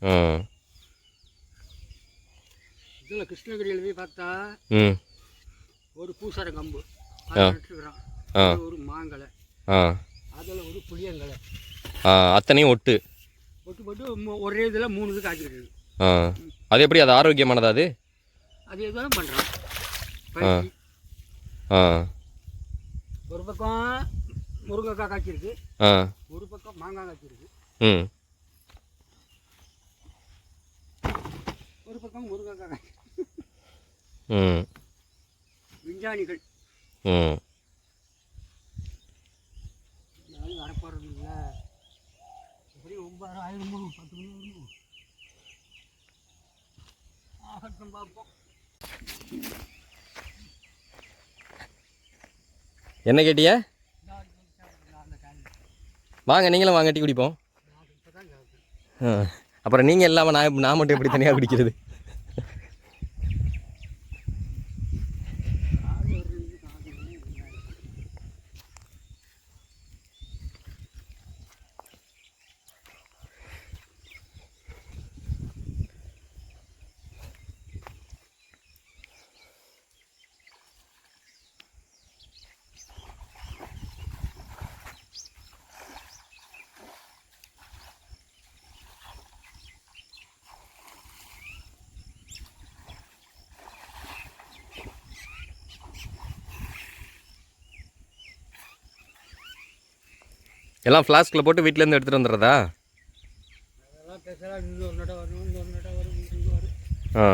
ஆ. இதில் கிருஷ்ணகிரியில் போய் பார்த்தா ம். ஒரு பூசர கம்பு, ஆ. ஒரு மாங்கலை, ஆ. அதில் ஒரு புளியங்கலை, அத்தனையும் ஒட்டு ஒட்டு போட்டு ஒரே இதில் 3 இது காய்ச்சிருக்கு. ஆ. அது எப்படி, அது ஆரோக்கியமானதா அது? அது எதுவும் பண்ணுறான். ஆ. ஒரு பக்கம் முருங்கைக்காய் காய்ச்சிருக்கு, ஆ. ஒரு பக்கம் மாங்காய் காய்ச்சிருக்கு, ம். ஒரு பக்கம் முருங்கைக்காய் காய்ச்சிருக்கு. ம். விஞ்ஞானிகள் ம். வரப்போகிறது இல்லை. எப்படி 9 ஆயிரமோ 10 மணி வருமோ ஆகட்டும், பார்ப்போம். என்ன கேட்டிய? அந்த காய் வாங்க, நீங்களும் வாங்க, டீ குடிப்போம். நான் இப்போ தான் கேட்குறேன். அப்புறம் நீங்கள் இல்லாமல் நான் மட்டும் எப்படி தனியாக குடிக்கிறது? எல்லாம் ஃப்ளாஸ்கில் போட்டு வீட்டிலேருந்து எடுத்துகிட்டு வந்துடுறதா? அதெல்லாம் பேசலாம். இன்னொரு நட வரும், இன்னொரு நட வரும், இங்கே வரும். ஆ.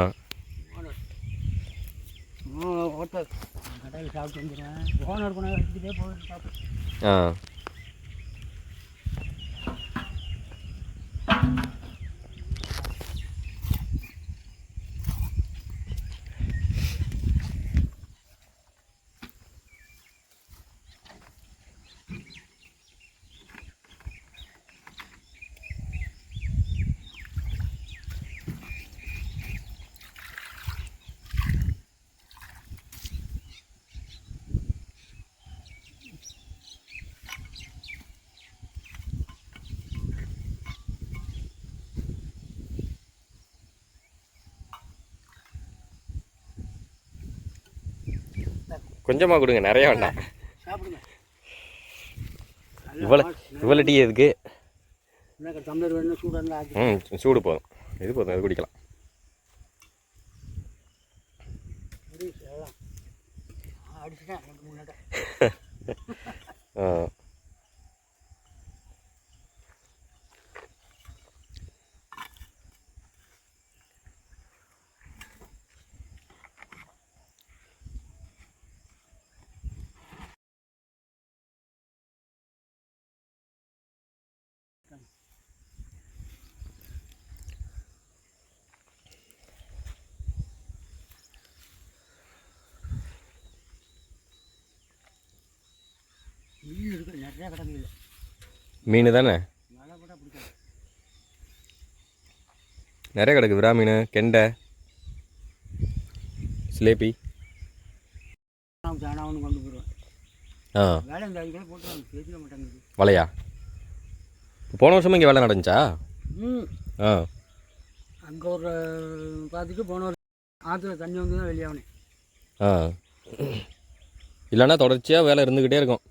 ஓட்டர் கடையில் சாப்பிட்டு வந்துடுவேன். ஓனர் பண்ண வச்சுக்கிட்டே போயிட்டு சாப்பிட்டு. ஆ. கொஞ்சமாக கொடுங்க, நிறையா வேண்டாம். சாப்பிடுங்க. இவ்வளோ டீ எதுக்கு? என்ன டம்ளர் வேணும், சூடாக ஆக்கி. ம். சூடு போதும், இது போதும், இது குடிக்கலாம். அடிச்சுட்டேன் 2-3 நட்டை. ஆ. மீன் இருக்கு, நிறையா கிடக்குது. மீன் தானே வலை போட்டால் பிடிக்காது. நிறைய கிடக்கு. விரா மீன், கெண்டை, சிலேபி. நான் ஒன்று கொண்டு போயிடுவேன். ஆ வேலை இந்த அதுக்கெல்லாம் போட்டு அவங்க பேசிக்க மாட்டாங்க. வலையா? போன வருஷமும் இங்கே வேலை நடந்துச்சா? ஆ அங்கே ஒரு பார்த்துட்டு போன வருஷம் ஆற்றுல தண்ணி வந்து தான் வெளியாகணும். ஆ இல்லைன்னா தொடர்ச்சியாக வேலை இருந்துக்கிட்டே இருக்கும்.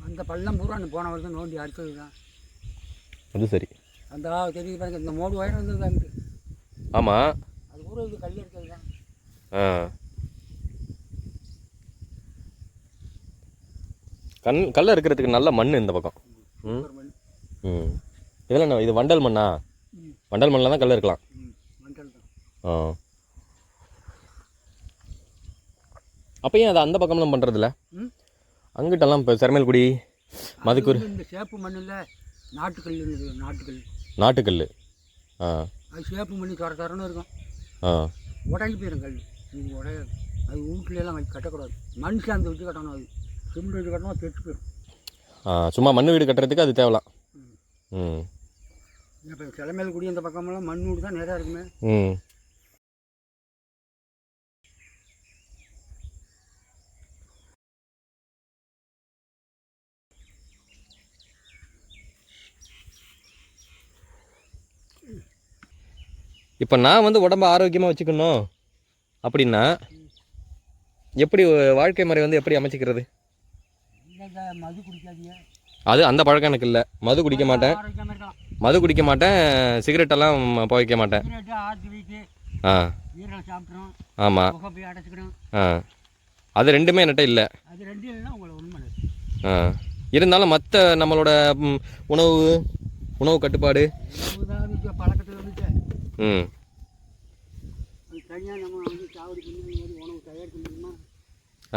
அந்த பள்ளம் பூரா அந்த போன வருஷம் நோண்டி அடித்தது தான். அது சரி. அந்த தெரியுது பாருங்க, இந்த மோடு வயர் வந்தது அங்கிட்டு. ஆமாம். அது பூரா இது கல் இருக்கிறது தான். ஆ கல்ல இருக்கிறதுக்கு நல்ல மண் இந்த பக்கம். ம் ம் இதெல்லாம் என்ன இது? வண்டல் மண்ணா? வண்டல் மண்ணில் தான் கல் இருக்கலாம். மண்டல் தான். ஆ அப்போ ஏன் அதை அந்த பக்கம்லாம் பண்ணுறதில்ல? அங்கிட்டெல்லாம் இப்போ சிறமேல்குடி, மதுக்கூர், இந்த சேப்பு மண்ணில் நாட்டுக்கல் இருந்தது. நாட்டுக்கல். ஆ அது சேப்பு மண்ணி தரன்னு இருக்கும். ஆ உடஞ்சி போயிடும் கல். இது உடையாது. அது வீட்டுலலாம் வச்சு கட்டக்கூடாது. மண் சார்ந்து வச்சு கட்டணும். அது சிமெண்ட் வச்சு கட்டணும், கெட்டு போயிடும். சும்மா மண் வீடு கட்டுறதுக்கு அது தேவலாம். ம் இப்போ சிலமேல்குடி இந்த பக்கமெல்லாம் மண் வீடு தான் நிறையா இருக்குமே. ம் இப்போ நான் வந்து உடம்ப ஆரோக்கியமாக வச்சுக்கணும் அப்படின்னா எப்படி வாழ்க்கை முறை வந்து எப்படி அமைச்சிக்கிறது? இந்த மது குடிக்காதீங்க. அது அந்த பழக்கம் எனக்கு இல்லை. மது குடிக்க மாட்டேன். ஆரோக்கியமாக இருக்கலாம். மது குடிக்க மாட்டேன். சிகரெட்டெல்லாம் புகைக்க மாட்டேன். சிகரெட்டு ஆர்த்தி வீட்டு ஆ ஈரல் சாப்பிட்றோம். ஆமாம். புகை போய் அடைச்சிக்கணும். ஆ அது ரெண்டுமே என்கிட்ட இல்லை. அது ரெண்டு இல்லைன்னா உங்களை ஒன்றும் பண்ணாது. ஆ இருந்தாலும் மற்ற நம்மளோட உணவு கட்டுப்பாடு பழக்கத்தில் வந்துட்டு ம் அது தனியாக நம்ம வந்து சாவடி பண்ணி உணவு தயார் பண்ணிக்கணுமா?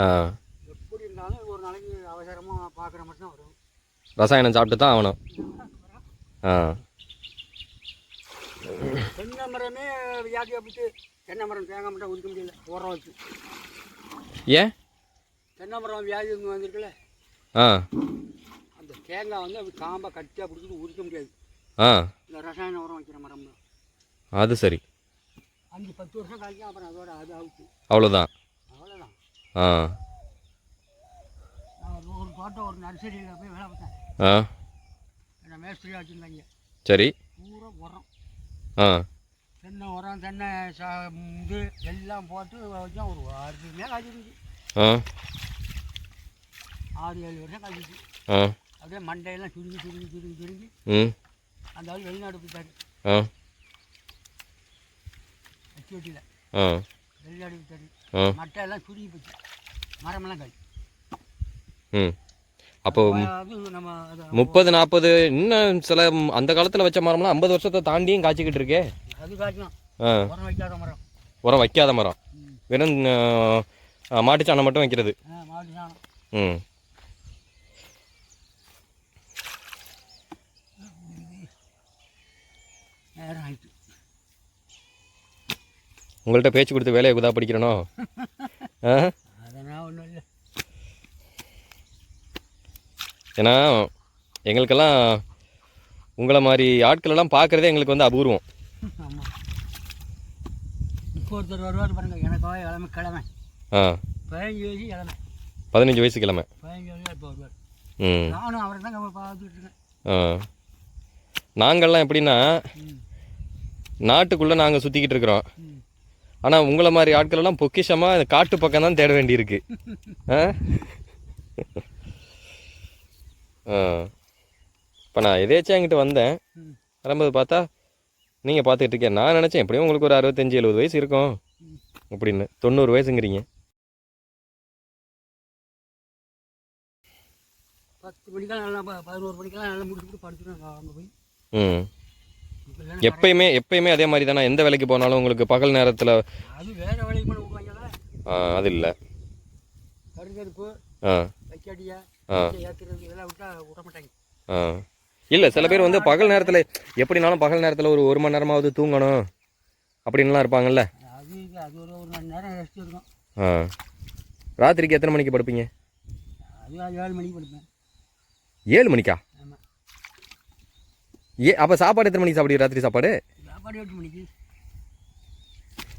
ஆ எப்படி இருந்தாலும் ஒரு நாளைக்கு அவசரமாக பார்க்குற மட்டும் தான் வரும். ரசாயனம் சாப்பிட்டு தான் ஆகணும். ஆ தென்னை மரமே வியாதியாக போட்டு தென்னை மரம் தேங்காய் மட்டும் உரிக்க முடியல உரம் வச்சு. ஏன்? தென்னை மரம் வியாதி வந்துருக்குல்ல, ஆ அந்த தேங்காய் வந்து அப்படி காம்பாக கட்டியாக பிடிச்சிட்டு உரிக்க முடியாது. ஆ இந்த ரசாயன உரம் வைக்கிற மரம் தான். அது சரி. 5-10 வருஷம் கழிக்கும், அப்புறம் அதோட அது அவுட்டு. அவ்வளோதான். அவ்வளோதான். ஆ நான் ஒரு தோட்டம் ஒரு நர்சரியில் போய் வேலை பார்த்தேன். ஆ என்ன மேஸ்திரியாக வச்சுருந்தாங்க. சரி. பூரா உரம், ஆ தென்னை உரம், தென்னை இது எல்லாம் போட்டு வச்சா ஒரு 6 மேலே காய்ச்சிருச்சு. ஆ 6-7 வருஷம் காய்ச்சிச்சு. ஆ அப்படியே மண்டையெல்லாம் சுருங்கி ம் அந்த ஆள் வெளிநாடு போயிட்டாரு. ஆ வட்டியில் ஆ வெளிநாடு போயிட்டாரு. ஆ மட்டையெல்லாம் சுருங்கி போச்சு, மரமெல்லாம் காய். ம் அப்போ அது நம்ம 30-40 இன்னும் சில அந்த காலத்தில் வச்ச மரம்லாம் 50 வருஷத்தை தாண்டியும் காய்ச்சிக்கிட்டு இருக்கே. அது காய்ச்சலாம். ஆ உரம் வைக்காத மரம். உரம் வைக்காத மரம், வெறும் மாட்டுச்சாணம் மட்டும் வைக்கிறது. மாட்டு சாணம். ம் நேரம் ஆயிடுச்சு. உங்கள்கிட்ட பேச்சு கொடுத்து வேலையை குதா படிக்கிறனோ? ஆ அதெல்லாம் ஒன்றும் இல்லை. ஏன்னா எங்களுக்கெல்லாம் உங்களை மாதிரி ஆட்களெல்லாம் பார்க்குறதே எங்களுக்கு வந்து அபூர்வம். ஆமாம். இப்போ ஒருத்தர் வருவார் பாருங்க, எனக்கு கிழமை ஆ 15 வயசு கிழமை, 15 வயசு கிழமை. 15 வயசு இப்போ வருவார். ம் நானும் அவரை தான் பார்த்துட்டு இருக்கேன். ஆ நாங்கள்லாம் எப்படின்னா ம் நாட்டுக்குள்ளே நாங்கள் சுற்றிக்கிட்டு இருக்கிறோம். ம் ஆனால் உங்களை மாதிரி ஆட்களெல்லாம் பொக்கிஷமாக இந்த காட்டு பக்கம் தான் தேட வேண்டியிருக்கு. ஆ ஆ இப்போ நான் எதேச்சும் என்கிட்ட வந்தேன். ம் வரும்போது பார்த்தா நீங்கள் பார்த்துக்கிட்டு இருக்கேன். நான் நினச்சேன் எப்படியும் உங்களுக்கு ஒரு 65-70 வயசு இருக்கும் அப்படின்னு. 90 வயசுங்கிறீங்க. 10 மணிக்கெல்லாம் நல்லா 11 மணிக்கெல்லாம் நல்லா முடிச்சுட்டு படுத்துருவேன் அங்கே போய். ம் இப்போ இல்லைன்னா எப்பயுமே அதே மாதிரி தானே? எந்த வேலைக்கு போனாலும் உங்களுக்கு பகல் நேரத்தில் அது வேறு வேலைக்கு பண்ண விடுவாங்களா? அது இல்லை. கருங்கருப்பு, ஆ வைக்காடியா, ஆ ஏற்றுறது இதெல்லாம் விட மாட்டாங்க. ஆ இல்லை, சில பேர் வந்து பகல் நேரத்தில் எப்படினாலும் பகல் நேரத்தில் ஒரு மணி நேரமாவது தூங்கணும் அப்படின்லாம் இருப்பாங்கல்ல. அது அது ஒரு மணி நேரம் ரெஸ்ட் இருக்கும். ஆ ராத்திரிக்கு எத்தனை மணிக்கு படுப்பீங்க? அது 7 மணிக்கு படுப்பேன். 7 மணிக்கா? ஆமாம். அப்போ சாப்பாடு எத்தனை மணிக்கு சாப்பிடுவீங்க ராத்திரி சாப்பாடு? சாப்பாடு 8 மணிக்கு.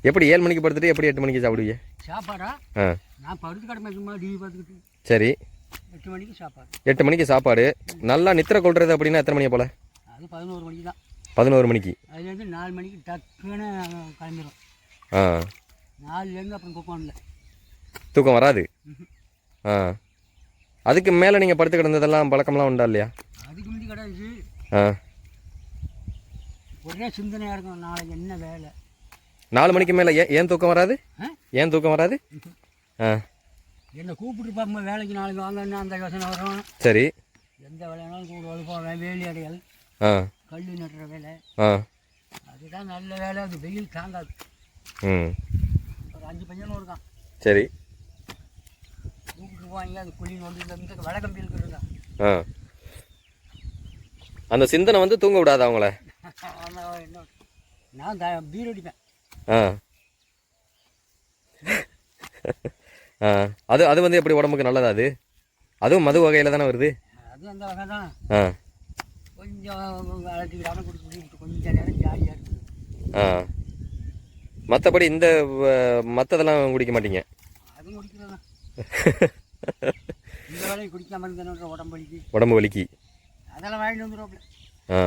எப்படி 7 மணிக்கு படுத்துட்டு எப்படி 8 மணிக்கு சாப்பிடுவீங்க? சாப்பாடா? ஆ நான் படுத்து கிடமை சும்மா டிவி பார்த்துக்கிட்டு. சரி 8 மணிக்கு சாப்பாடு. 8 மணிக்கு சாப்பாடு. நல்லா நித்திரை கொள்வது அப்படின்னா எத்தனை மணியை போல்? அது 11 மணிக்கு தான். 11 மணிக்கு. அதுலேருந்து 4 மணிக்கு டக்குன்னு கிளம்பிடும். ஆ 4லேருந்து அப்புறம் தூக்கம் இல்லை. தூக்கம் வராது. ஆ அதுக்கு மேலே நீங்கள் படுத்து கிடந்ததெல்லாம் பழக்கம்லாம் உண்டா இல்லையா? அதுக்கு முன்னாடி கிடையாது. ஆ ஒரே சிந்தனையாக இருக்கும், நாளைக்கு என்ன வேலை. 4 மணிக்கு மேலே ஏன் தூக்கம் வராது? ஏன் தூக்கம் வராது? ஆ என்னை கூப்பிட்டு பார்க்கும்போது வேலைக்கு நாளைக்கு வாங்கன்னு அந்த யோசனை வரும். சரி. எந்த வேலைனாலும் கூடுதல் போவேன். வேலி அடையல், ஆ கல் நட்டுற வேலை, ஆ அதுதான் நல்ல வேலை. அது வெயில் தாங்காது. ம் ஒரு 5 பையனும் இருக்கான். சரி. கூப்பிட்டு போவாங்க. அது குழி நோண்டி இந்த வலை கம்பி இருக்கிறதா. ஆ அந்த சிந்தனை வந்து தூங்க விடாது அவங்கள. என்ன நான் பீர் அடிப்பேன். ஆ ஆ அது அது வந்து எப்படி உடம்புக்கு நல்லதா? அது அதுவும் மது வகையில் தானே வருது. அது அந்த வகை தான். ஆ கொஞ்சம் அழைச்சிக்கிடாமல் குடிச்சு கொஞ்சம் நேரம் ஜாலியாக இருக்குது. ஆ மற்றபடி இந்த மற்றதெல்லாம் குடிக்க மாட்டீங்க? அதுவும் குடிக்கிறது தான். இந்த வேலையை குடிக்காமல் இருந்தேன்னு உடம்பு வலிக்கு அதெல்லாம் வாங்கிட்டு வந்துடுவோம்ல. ஆ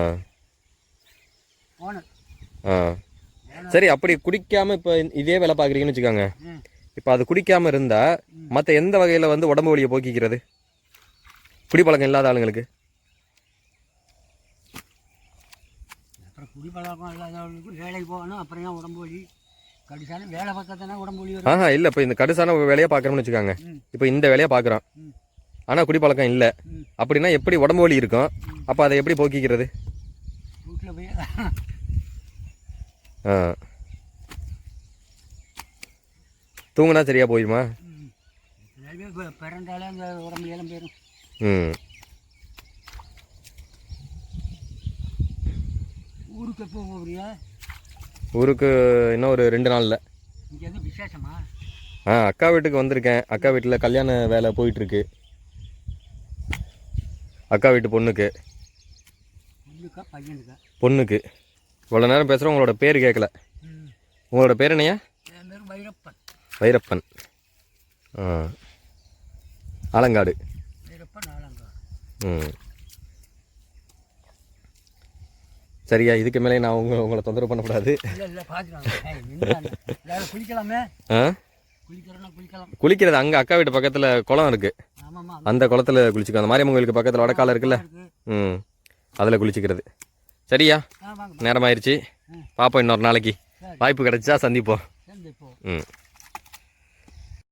போனேன். ஆ சரி. அப்படி குடிக்காமல் இப்போ இதே வேலை பார்க்குறீங்கன்னு வச்சுக்கோங்க. இப்போ அது குடிக்காமல் இருந்தால் மற்ற எந்த வகையில் வந்து உடம்பு வலியை போக்கிக்கிறது? குடிப்பழக்கம் இல்லாத ஆளுங்களுக்கு. அப்புறம் குடிப்பழக்கம் இல்லாதவங்களுக்கு வேலைக்கு போகணும். அப்புறம் ஏன் உடம்பு வலி? கடிசான வேலை பார்த்தாதானே உடம்பு வலி வரும். இல்லை இப்போ இந்த கடுசான வேலையை பார்க்குறோம்னு வச்சுக்கோங்க. இப்போ இந்த வேலையை பார்க்குறோம், ஆனால் குடிப்பழக்கம் இல்லை அப்படின்னா எப்படி உடம்பு வலி இருக்கும்? அப்போ அதை எப்படி போக்கிக்கிறது? வீட்டில் போய் ஆ தூங்குனா சரியா போயிடுமா? பிறந்தாலே அந்த உடம்புல எல்லாம் போயிடும். ம் ஊருக்கு எப்போ போகிறியா? ஊருக்கு இன்னும் ஒரு 2 நாளில். இங்கே எதுவும் விசேஷமா? அக்கா வீட்டுக்கு வந்திருக்கேன். அக்கா வீட்டில் கல்யாண வேலை போயிட்டுருக்கு. அக்கா வீட்டு பொண்ணுக்கு. பொண்ணுக்கா பையனுக்கா? பொண்ணுக்கு. இவ்வளோ நேரம் பேசுகிறோம், உங்களோட பேர் கேட்கல. உங்களோட பேர் என்னையா? என் பேர் வைரப்பன். வைரப்பன். ஆலங்காடு. வைரப்பன் ஆலங்காடு. ம் சரியா, இதுக்கு மேலே நான் உங்களை தொந்தரவு பண்ணக்கூடாது. இல்லை பார்த்துக்கலாம். குளிக்கலாமே? குளிக்கலாம். குளிக்கிறது அங்கே அக்கா வீட்டு பக்கத்தில் குளம் இருக்குது. ஆமாம்மா, அந்த குளத்தில் குளிச்சிக்கோ. அந்த மாரியம்மன் கோயிலுக்கு பக்கத்தில் வடக்கால இருக்குல்ல, அதில் குளிச்சிக்கிறது. சரியா, நேரமாயிருச்சு. பார்ப்போம், இன்னொரு நாளைக்கு வாய்ப்பு கிடைச்சா சந்திப்போம். சந்திப்போம். ம்